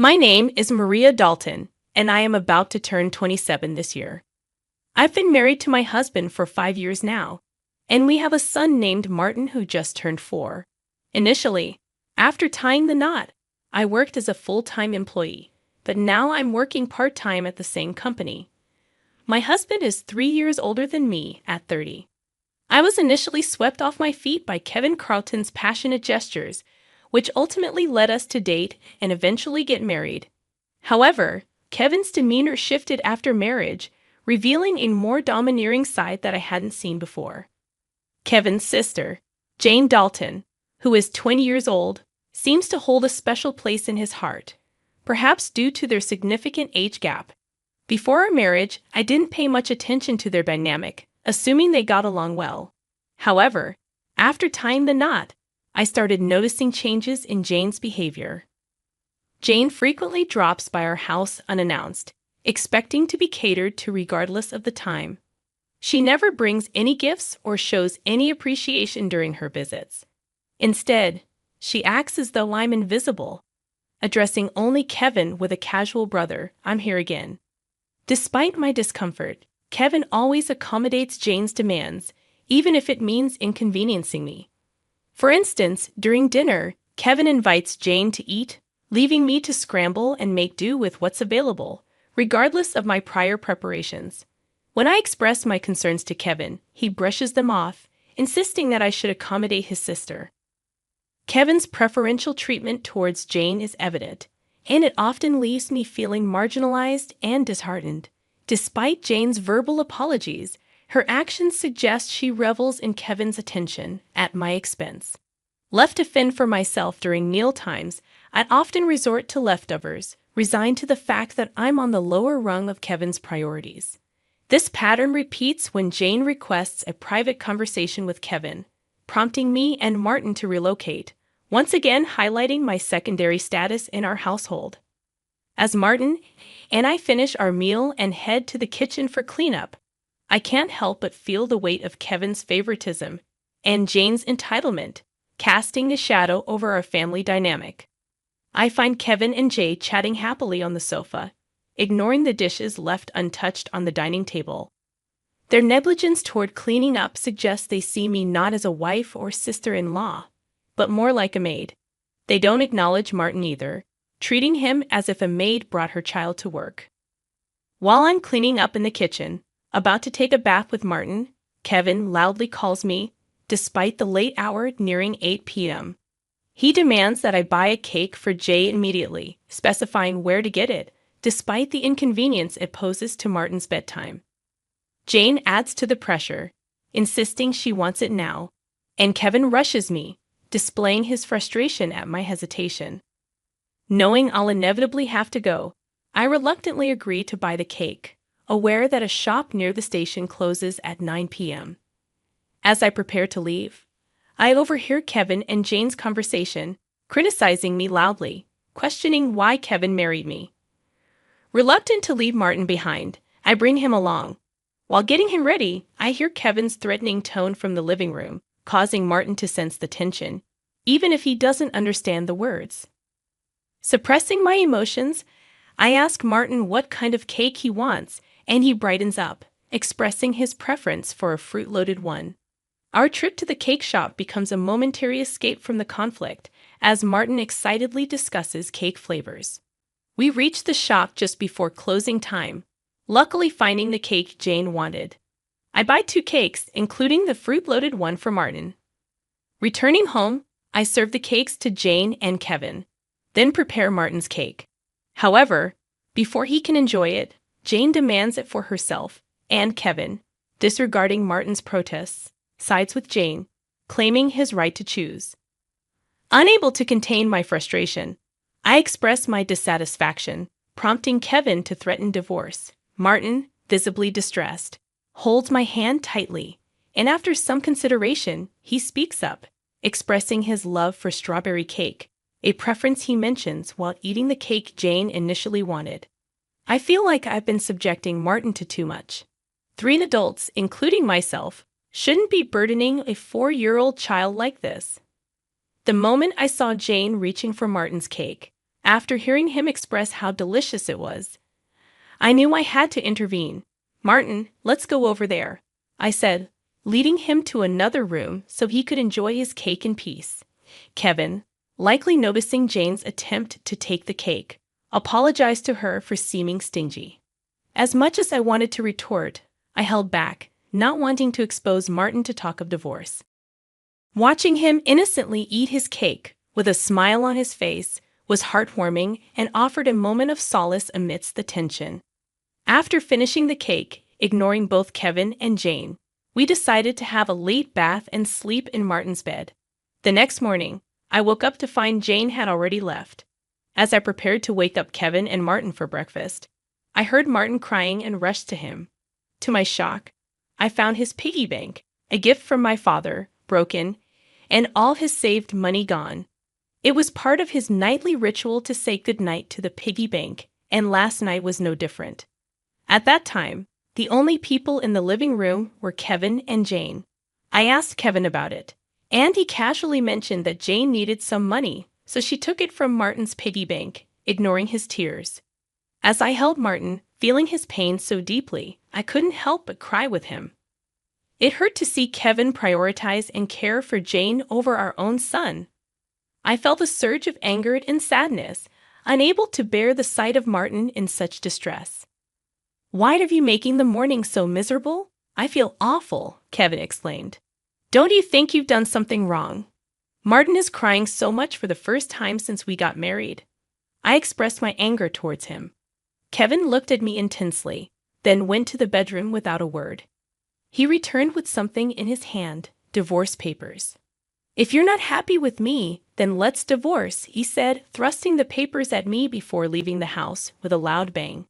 My name is Maria Dalton, and I am about to turn 27 this year. I've been married to my husband for 5 years now, and we have a son named Martin who just turned 4. Initially, after tying the knot, I worked as a full-time employee, but now I'm working part-time at the same company. My husband is 3 years older than me at 30. I was initially swept off my feet by Kevin Carlton's passionate gestures, which ultimately led us to date and eventually get married. However, Kevin's demeanor shifted after marriage, revealing a more domineering side that I hadn't seen before. Kevin's sister, Jane Dalton, who is 20 years old, seems to hold a special place in his heart, perhaps due to their significant age gap. Before our marriage, I didn't pay much attention to their dynamic, assuming they got along well. However, after tying the knot, I started noticing changes in Jane's behavior. Jane frequently drops by our house unannounced, expecting to be catered to regardless of the time. She never brings any gifts or shows any appreciation during her visits. Instead, she acts as though I'm invisible, addressing only Kevin with a casual "brother, I'm here again." Despite my discomfort, Kevin always accommodates Jane's demands, even if it means inconveniencing me. For instance, during dinner, Kevin invites Jane to eat, leaving me to scramble and make do with what's available, regardless of my prior preparations. When I express my concerns to Kevin, he brushes them off, insisting that I should accommodate his sister. Kevin's preferential treatment towards Jane is evident, and it often leaves me feeling marginalized and disheartened. Despite Jane's verbal apologies, her actions suggest she revels in Kevin's attention at my expense. Left to fend for myself during meal times, I'd often resort to leftovers, resigned to the fact that I'm on the lower rung of Kevin's priorities. This pattern repeats when Jane requests a private conversation with Kevin, prompting me and Martin to relocate, once again highlighting my secondary status in our household. As Martin and I finish our meal and head to the kitchen for cleanup, I can't help but feel the weight of Kevin's favoritism and Jane's entitlement, casting a shadow over our family dynamic. I find Kevin and Jay chatting happily on the sofa, ignoring the dishes left untouched on the dining table. Their negligence toward cleaning up suggests they see me not as a wife or sister-in-law, but more like a maid. They don't acknowledge Martin either, treating him as if a maid brought her child to work. While I'm cleaning up in the kitchen, about to take a bath with Martin, Kevin loudly calls me, despite the late hour nearing 8 p.m. He demands that I buy a cake for Jay immediately, specifying where to get it, despite the inconvenience it poses to Martin's bedtime. Jane adds to the pressure, insisting she wants it now, and Kevin rushes me, displaying his frustration at my hesitation. Knowing I'll inevitably have to go, I reluctantly agree to buy the cake, aware that a shop near the station closes at 9 p.m. As I prepare to leave, I overhear Kevin and Jane's conversation, criticizing me loudly, questioning why Kevin married me. Reluctant to leave Martin behind, I bring him along. While getting him ready, I hear Kevin's threatening tone from the living room, causing Martin to sense the tension, even if he doesn't understand the words. Suppressing my emotions, I ask Martin what kind of cake he wants, and he brightens up, expressing his preference for a fruit-loaded one. Our trip to the cake shop becomes a momentary escape from the conflict, as Martin excitedly discusses cake flavors. We reach the shop just before closing time, luckily finding the cake Jane wanted. I buy 2 cakes, including the fruit-loaded one for Martin. Returning home, I serve the cakes to Jane and Kevin, then prepare Martin's cake. However, before he can enjoy it, Jane demands it for herself, and Kevin, disregarding Martin's protests, sides with Jane, claiming his right to choose. Unable to contain my frustration, I express my dissatisfaction, prompting Kevin to threaten divorce. Martin, visibly distressed, holds my hand tightly, and after some consideration, he speaks up, expressing his love for strawberry cake, a preference he mentions while eating the cake Jane initially wanted. I feel like I've been subjecting Martin to too much. 3 adults, including myself, shouldn't be burdening a 4-year-old child like this. The moment I saw Jane reaching for Martin's cake, after hearing him express how delicious it was. I knew I had to intervene. "Martin, let's go over there," I said, leading him to another room so he could enjoy his cake in peace. Kevin, likely noticing Jane's attempt to take the cake, apologized to her for seeming stingy. As much as I wanted to retort, I held back, not wanting to expose Martin to talk of divorce. Watching him innocently eat his cake, with a smile on his face, was heartwarming and offered a moment of solace amidst the tension. After finishing the cake, ignoring both Kevin and Jane, we decided to have a late bath and sleep in Martin's bed. The next morning, I woke up to find Jane had already left. As I prepared to wake up Kevin and Martin for breakfast, I heard Martin crying and rushed to him. To my shock, I found his piggy bank, a gift from my father, broken, and all his saved money gone. It was part of his nightly ritual to say goodnight to the piggy bank, and last night was no different. At that time, the only people in the living room were Kevin and Jane. I asked Kevin about it, and he casually mentioned that Jane needed some money, so she took it from Martin's piggy bank, ignoring his tears. As I held Martin, feeling his pain so deeply, I couldn't help but cry with him. It hurt to see Kevin prioritize and care for Jane over our own son. I felt a surge of anger and sadness, unable to bear the sight of Martin in such distress. "Why are you making the morning so miserable? I feel awful," Kevin exclaimed. "Don't you think you've done something wrong? Martin is crying so much for the first time since we got married." I expressed my anger towards him. Kevin looked at me intensely, then went to the bedroom without a word. He returned with something in his hand, divorce papers. "If you're not happy with me, then let's divorce," he said, thrusting the papers at me before leaving the house with a loud bang.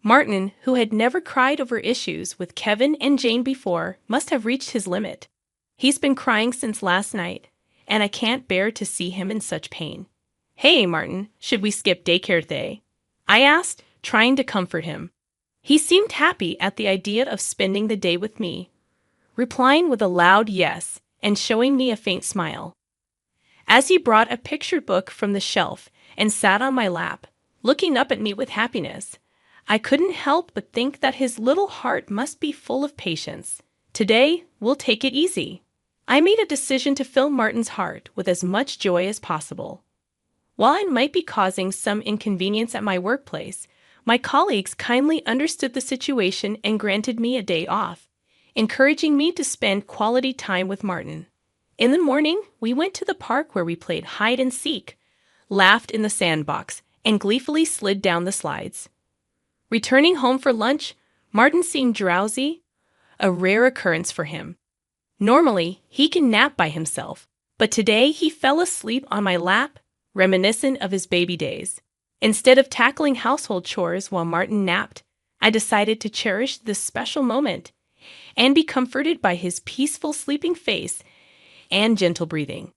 Martin, who had never cried over issues with Kevin and Jane before, must have reached his limit. He's been crying since last night, and I can't bear to see him in such pain. "Hey, Martin, should we skip daycare today?" I asked, trying to comfort him. He seemed happy at the idea of spending the day with me, replying with a loud yes and showing me a faint smile. As he brought a picture book from the shelf and sat on my lap, looking up at me with happiness, I couldn't help but think that his little heart must be full of patience. Today, we'll take it easy. I made a decision to fill Martin's heart with as much joy as possible. While I might be causing some inconvenience at my workplace, my colleagues kindly understood the situation and granted me a day off, encouraging me to spend quality time with Martin. In the morning, we went to the park where we played hide and seek, laughed in the sandbox, and gleefully slid down the slides. Returning home for lunch, Martin seemed drowsy, a rare occurrence for him. Normally, he can nap by himself, but today he fell asleep on my lap, reminiscent of his baby days. Instead of tackling household chores while Martin napped, I decided to cherish this special moment and be comforted by his peaceful sleeping face and gentle breathing.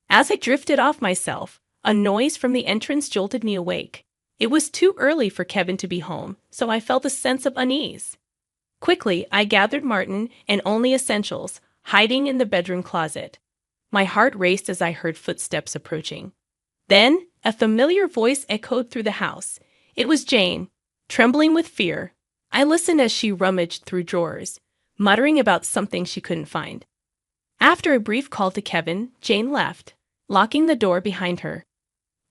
As I drifted off myself, a noise from the entrance jolted me awake. It was too early for Kevin to be home, so I felt a sense of unease. Quickly, I gathered Martin and only essentials, hiding in the bedroom closet. My heart raced as I heard footsteps approaching. Then, a familiar voice echoed through the house. It was Jane, trembling with fear. I listened as she rummaged through drawers, muttering about something she couldn't find. After a brief call to Kevin, Jane left, locking the door behind her.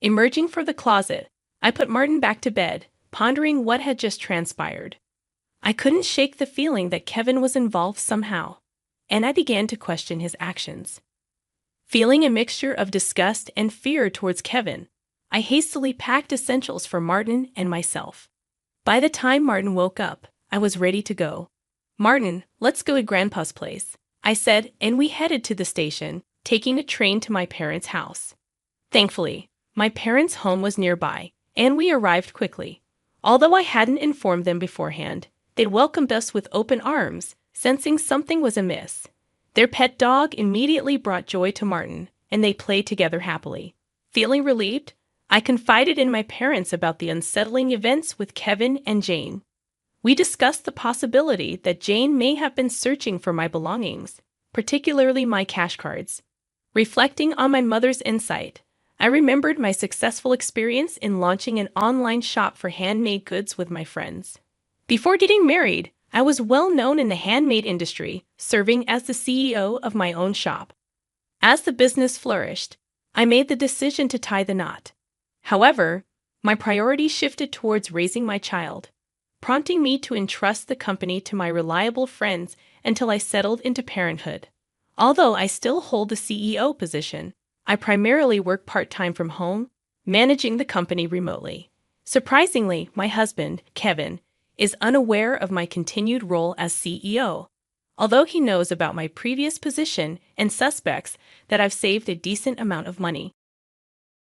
Emerging from the closet, I put Martin back to bed, pondering what had just transpired. I couldn't shake the feeling that Kevin was involved somehow, and I began to question his actions. Feeling a mixture of disgust and fear towards Kevin, I hastily packed essentials for Martin and myself. By the time Martin woke up, I was ready to go. "Martin, let's go to Grandpa's place," I said, and we headed to the station, taking a train to my parents' house. Thankfully, my parents' home was nearby, and we arrived quickly. Although I hadn't informed them beforehand, they welcomed us with open arms, sensing something was amiss. Their pet dog immediately brought joy to Martin, and they played together happily. Feeling relieved, I confided in my parents about the unsettling events with Kevin and Jane. We discussed the possibility that Jane may have been searching for my belongings, particularly my cash cards. Reflecting on my mother's insight, I remembered my successful experience in launching an online shop for handmade goods with my friends. Before getting married, I was well known in the handmade industry, serving as the CEO of my own shop. As the business flourished, I made the decision to tie the knot. However, my priorities shifted towards raising my child, prompting me to entrust the company to my reliable friends until I settled into parenthood. Although I still hold the CEO position, I primarily work part-time from home, managing the company remotely. Surprisingly, my husband, Kevin, is unaware of my continued role as CEO, although he knows about my previous position and suspects that I've saved a decent amount of money.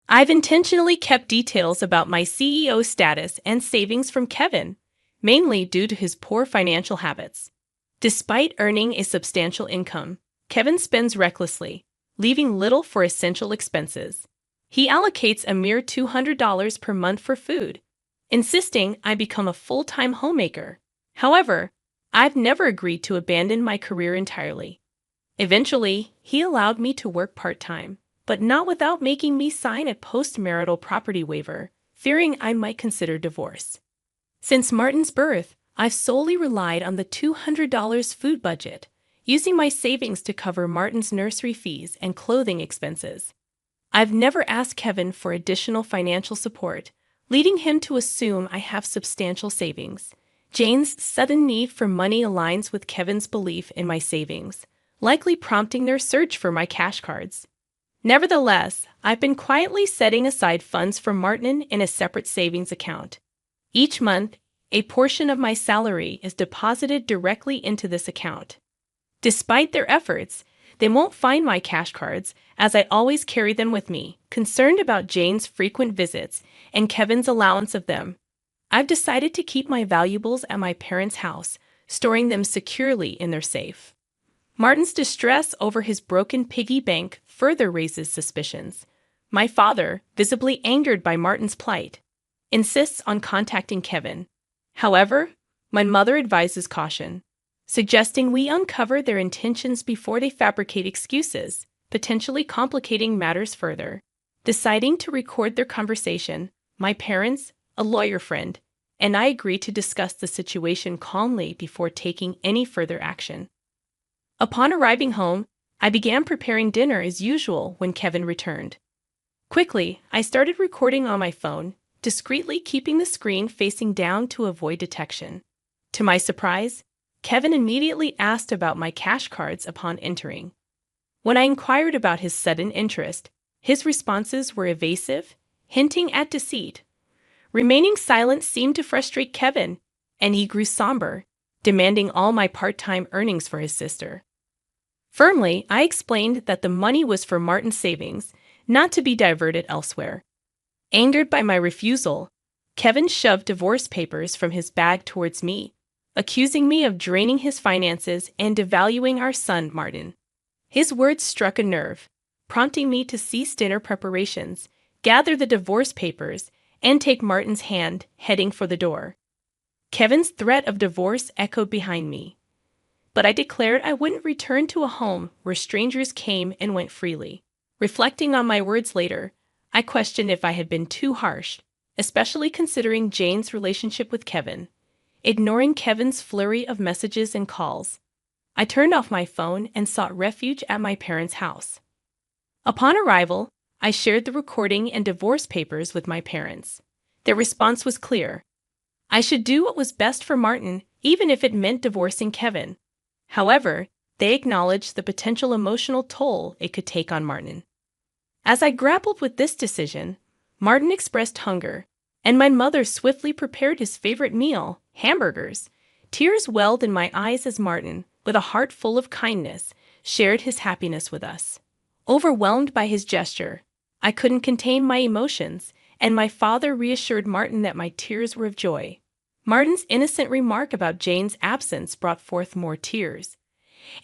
I've intentionally kept details about my CEO status and savings from Kevin, mainly due to his poor financial habits. Despite earning a substantial income, Kevin spends recklessly, leaving little for essential expenses. He allocates a mere $200 per month for food, insisting I become a full-time homemaker. However, I've never agreed to abandon my career entirely. Eventually, he allowed me to work part-time, but not without making me sign a post-marital property waiver, fearing I might consider divorce. Since Martin's birth, I've solely relied on the $200 food budget, using my savings to cover Martin's nursery fees and clothing expenses. I've never asked Kevin for additional financial support, leading him to assume I have substantial savings. Jane's sudden need for money aligns with Kevin's belief in my savings, likely prompting their search for my cash cards. Nevertheless, I've been quietly setting aside funds for Martin in a separate savings account. Each month, a portion of my salary is deposited directly into this account. Despite their efforts, they won't find my cash cards, as I always carry them with me, concerned about Jane's frequent visits and Kevin's allowance of them. I've decided to keep my valuables at my parents' house, storing them securely in their safe. Martin's distress over his broken piggy bank further raises suspicions. My father, visibly angered by Martin's plight, insists on contacting Kevin. However, my mother advises caution, suggesting we uncover their intentions before they fabricate excuses, potentially complicating matters further. Deciding to record their conversation, my parents, a lawyer friend, and I agree to discuss the situation calmly before taking any further action. Upon arriving home, I began preparing dinner as usual when Kevin returned. Quickly, I started recording on my phone, discreetly keeping the screen facing down to avoid detection. To my surprise, Kevin immediately asked about my cash cards upon entering. When I inquired about his sudden interest, his responses were evasive, hinting at deceit. Remaining silent seemed to frustrate Kevin, and he grew somber, demanding all my part-time earnings for his sister. Firmly, I explained that the money was for Martin's savings, not to be diverted elsewhere. Angered by my refusal, Kevin shoved divorce papers from his bag towards me, accusing me of draining his finances and devaluing our son, Martin. His words struck a nerve, prompting me to cease dinner preparations, gather the divorce papers, and take Martin's hand, heading for the door. Kevin's threat of divorce echoed behind me, but I declared I wouldn't return to a home where strangers came and went freely. Reflecting on my words later, I questioned if I had been too harsh, especially considering Jane's relationship with Kevin. Ignoring Kevin's flurry of messages and calls, I turned off my phone and sought refuge at my parents' house. Upon arrival, I shared the recording and divorce papers with my parents. Their response was clear. I should do what was best for Martin, even if it meant divorcing Kevin. However, they acknowledged the potential emotional toll it could take on Martin. As I grappled with this decision, Martin expressed hunger, and my mother swiftly prepared his favorite meal, hamburgers. Tears welled in my eyes as Martin, with a heart full of kindness, shared his happiness with us. Overwhelmed by his gesture, I couldn't contain my emotions, and my father reassured Martin that my tears were of joy. Martin's innocent remark about Jane's absence brought forth more tears,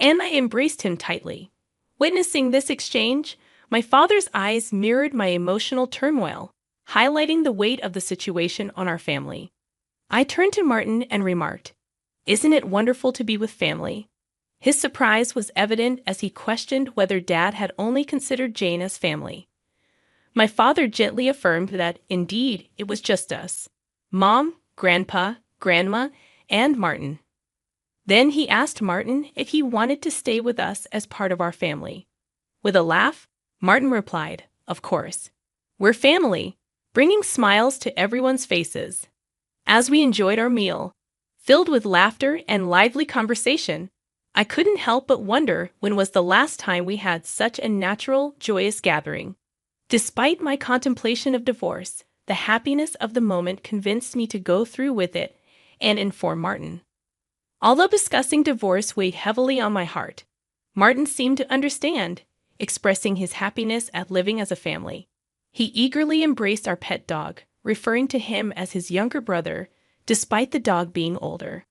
and I embraced him tightly. Witnessing this exchange, my father's eyes mirrored my emotional turmoil, highlighting the weight of the situation on our family. I turned to Martin and remarked, "Isn't it wonderful to be with family?" His surprise was evident as he questioned whether Dad had only considered Jane as family. My father gently affirmed that, indeed, it was just us: Mom, Grandpa, Grandma, and Martin. Then he asked Martin if he wanted to stay with us as part of our family. With a laugh, Martin replied, "Of course. We're family," bringing smiles to everyone's faces. As we enjoyed our meal, filled with laughter and lively conversation, I couldn't help but wonder when was the last time we had such a natural, joyous gathering. Despite my contemplation of divorce, the happiness of the moment convinced me to go through with it and inform Martin. Although discussing divorce weighed heavily on my heart, Martin seemed to understand, expressing his happiness at living as a family. He eagerly embraced our pet dog, referring to him as his younger brother, despite the dog being older.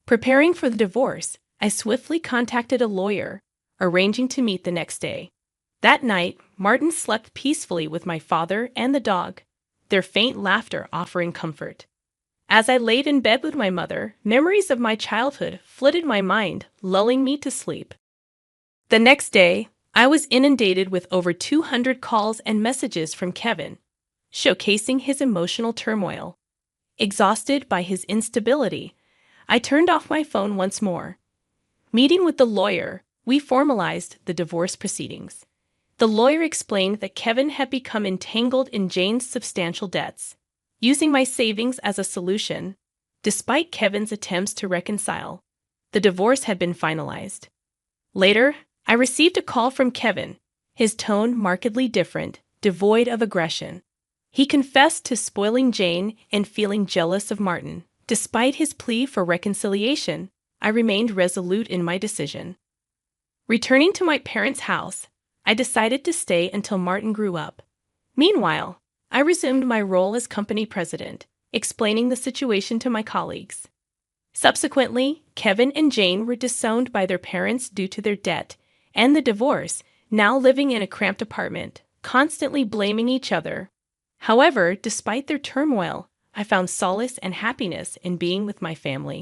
Preparing for the divorce, I swiftly contacted a lawyer, arranging to meet the next day. That night, Martin slept peacefully with my father and the dog, their faint laughter offering comfort. As I laid in bed with my mother, memories of my childhood flooded my mind, lulling me to sleep. The next day, I was inundated with over 200 calls and messages from Kevin, showcasing his emotional turmoil. Exhausted by his instability, I turned off my phone once more. Meeting with the lawyer, we formalized the divorce proceedings. The lawyer explained that Kevin had become entangled in Jane's substantial debts, using my savings as a solution. Despite Kevin's attempts to reconcile, the divorce had been finalized. Later, I received a call from Kevin, his tone markedly different, devoid of aggression. He confessed to spoiling Jane and feeling jealous of Martin. Despite his plea for reconciliation, I remained resolute in my decision. Returning to my parents' house, I decided to stay until Martin grew up. Meanwhile, I resumed my role as company president, explaining the situation to my colleagues. Subsequently, Kevin and Jane were disowned by their parents due to their debt and the divorce, now living in a cramped apartment, constantly blaming each other. However, despite their turmoil, I found solace and happiness in being with my family.